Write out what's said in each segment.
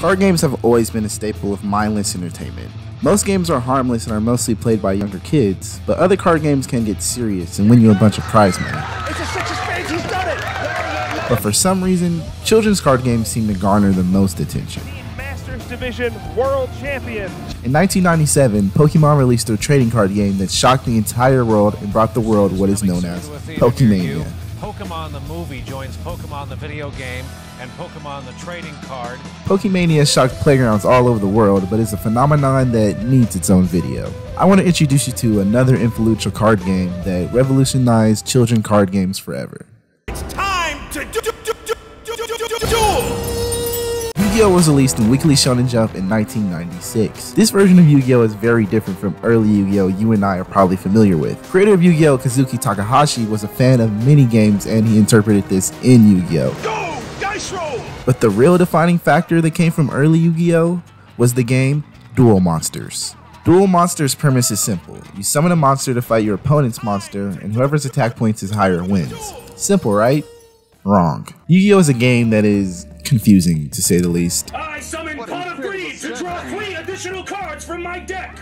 Card games have always been a staple of mindless entertainment. Most games are harmless and are mostly played by younger kids, but other card games can get serious and win you a bunch of prize money. It's a six of spades, he's done it! But for some reason, children's card games seem to garner the most attention. Masters Division World Champion. In 1997, Pokemon released a trading card game that shocked the entire world and brought the world what is known as Pokemania. Pokemon the movie joins Pokemon the video game and Pokemon the trading card. Pokemania shocked playgrounds all over the world, but is a phenomenon that needs its own video. I want to introduce you to another influential card game that revolutionized children card games forever. It's time to duel! Yugioh was released in Weekly Shonen Jump in 1996. This version of Yugioh is very different from early Yugioh you and I are probably familiar with. Creator of Yugioh, Kazuki Takahashi, was a fan of many games and he interpreted this in Yugioh. Go! Dice roll! But the real defining factor that came from early Yu-Gi-Oh! Was the game Duel Monsters. Duel Monsters' premise is simple. You summon a monster to fight your opponent's monster, and whoever's attack points is higher wins. Simple, right? Wrong. Yu-Gi-Oh! Is a game that is confusing, to say the least. I summon Pot of Greed to draw 3 additional cards from my deck!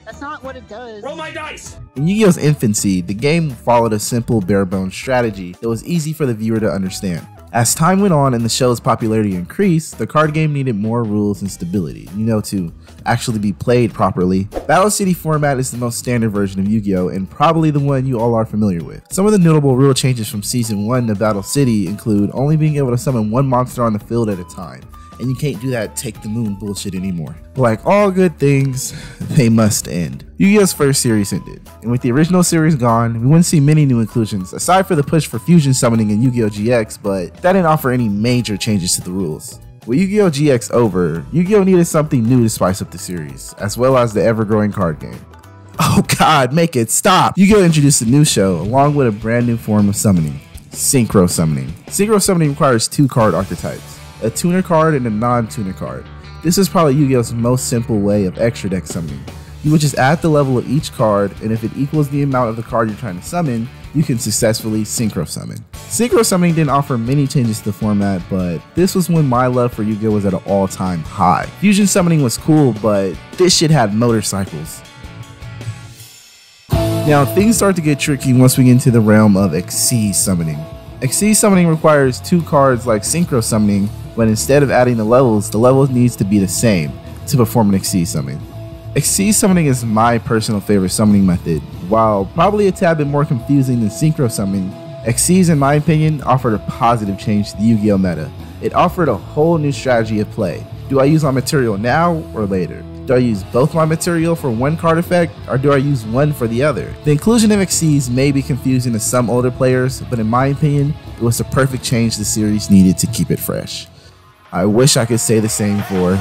That's not what it does. Roll my dice! In Yu-Gi-Oh!'s infancy, the game followed a simple, bare-bones strategy that was easy for the viewer to understand. As time went on and the show's popularity increased, the card game needed more rules and stability, to actually be played properly. Battle City format is the most standard version of Yu-Gi-Oh! And probably the one you all are familiar with. Some of the notable rule changes from Season 1 to Battle City include only being able to summon one monster on the field at a time, and you can't do that take the moon bullshit anymore. Like all good things, they must end. Yu-Gi-Oh's first series ended, and with the original series gone, we wouldn't see many new inclusions, aside for the push for fusion summoning in Yu-Gi-Oh! GX, but that didn't offer any major changes to the rules. With Yu-Gi-Oh! GX over, Yu-Gi-Oh! Needed something new to spice up the series, as well as the ever-growing card game. Oh god, make it stop! Yu-Gi-Oh! Introduced a new show, along with a brand new form of summoning, Synchro Summoning. Synchro Summoning requires 2 card archetypes, a tuner card and a non-tuner card. This is probably Yu-Gi-Oh!'s most simple way of extra deck summoning. You would just add the level of each card, and if it equals the amount of the card you're trying to summon, you can successfully Synchro Summon. Synchro Summoning didn't offer many changes to the format, but this was when my love for Yu-Gi-Oh! Was at an all-time high. Fusion Summoning was cool, but this shit had motorcycles. Now, things start to get tricky once we get into the realm of Xyz Summoning. Xyz Summoning requires 2 cards like Synchro Summoning, but instead of adding the levels needs to be the same to perform an Xyz Summon. Xyz Summoning is my personal favorite summoning method. While probably a tad bit more confusing than Synchro Summoning, Xyz, in my opinion, offered a positive change to the Yu-Gi-Oh! Meta. It offered a whole new strategy of play. Do I use my material now or later? Do I use both my material for one card effect, or do I use one for the other? The inclusion of Xyz may be confusing to some older players, but in my opinion, it was the perfect change the series needed to keep it fresh. I wish I could say the same for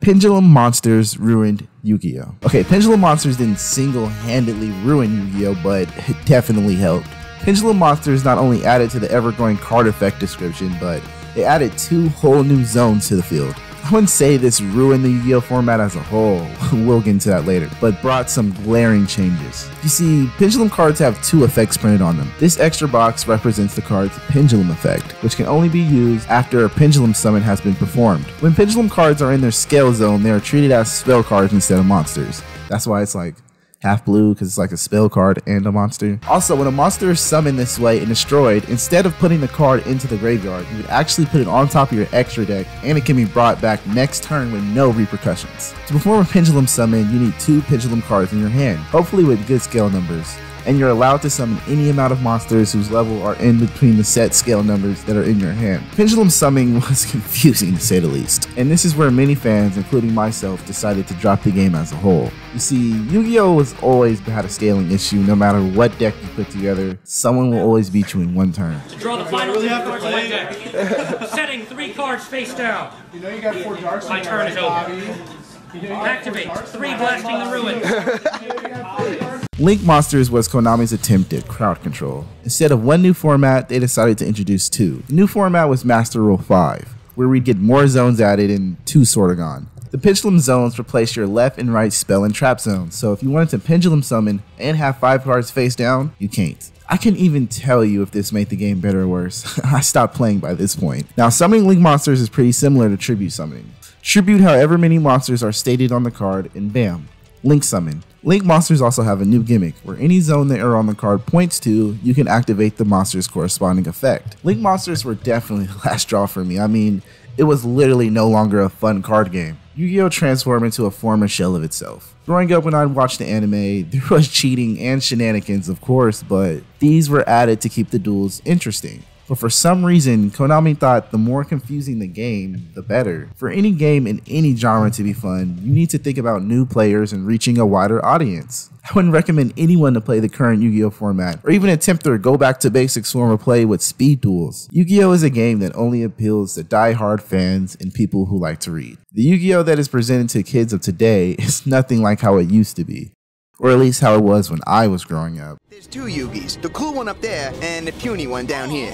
Pendulum Monsters ruined Yu-Gi-Oh! Okay, Pendulum Monsters didn't single-handedly ruin Yu-Gi-Oh!, but it definitely helped. Pendulum Monsters not only added to the ever-growing card effect description, but it added 2 whole new zones to the field. I wouldn't say this ruined the Yu-Gi-Oh! Format as a whole, we'll get into that later, but brought some glaring changes. You see, Pendulum cards have 2 effects printed on them. This extra box represents the card's Pendulum effect, which can only be used after a Pendulum Summon has been performed. When Pendulum cards are in their scale zone, they are treated as spell cards instead of monsters. That's why it's like half blue, because it's like a spell card and a monster. Also, when a monster is summoned this way and destroyed, instead of putting the card into the graveyard, you would actually put it on top of your extra deck, and it can be brought back next turn with no repercussions. To perform a Pendulum Summon, you need 2 Pendulum cards in your hand, hopefully with good scale numbers. And you're allowed to summon any amount of monsters whose level are in between the set scale numbers that are in your hand. Pendulum Summoning was confusing to say the least, and this is where many fans, including myself, decided to drop the game as a whole. You see, Yu-Gi-Oh! Has always had a scaling issue. No matter what deck you put together, someone will always beat you in one turn. To draw the final 2 cards of my deck. Setting 3 cards face down. You know you got 4 darks. My turn is over. Activate 3 blasting the ruin. Link Monsters was Konami's attempt at crowd control. Instead of 1 new format, they decided to introduce 2. The new format was Master Rule 5, where we'd get more zones added and 2 Sortagon. The pendulum zones replace your left and right spell and trap zones, so if you wanted to pendulum summon and have 5 cards face down, you can't. I couldn't even tell you if this made the game better or worse. I stopped playing by this point. Now, summoning Link monsters is pretty similar to tribute summoning. Tribute however many monsters are stated on the card, and bam, Link summon. Link monsters also have a new gimmick, where any zone the arrow on the card points to, you can activate the monster's corresponding effect. Link monsters were definitely the last straw for me. I mean, it was literally no longer a fun card game. Yu-Gi-Oh! Transformed into a former shell of itself. Growing up when I watched the anime, there was cheating and shenanigans of course, but these were added to keep the duels interesting. But for some reason, Konami thought the more confusing the game, the better. For any game in any genre to be fun, you need to think about new players and reaching a wider audience. I wouldn't recommend anyone to play the current Yu-Gi-Oh! Format, or even attempt to go back to basics form of play with speed duels. Yu-Gi-Oh! Is a game that only appeals to die-hard fans and people who like to read. The Yu-Gi-Oh! That is presented to kids of today is nothing like how it used to be. Or at least how it was when I was growing up. There's 2 Yugis, the cool one up there and the puny one down here.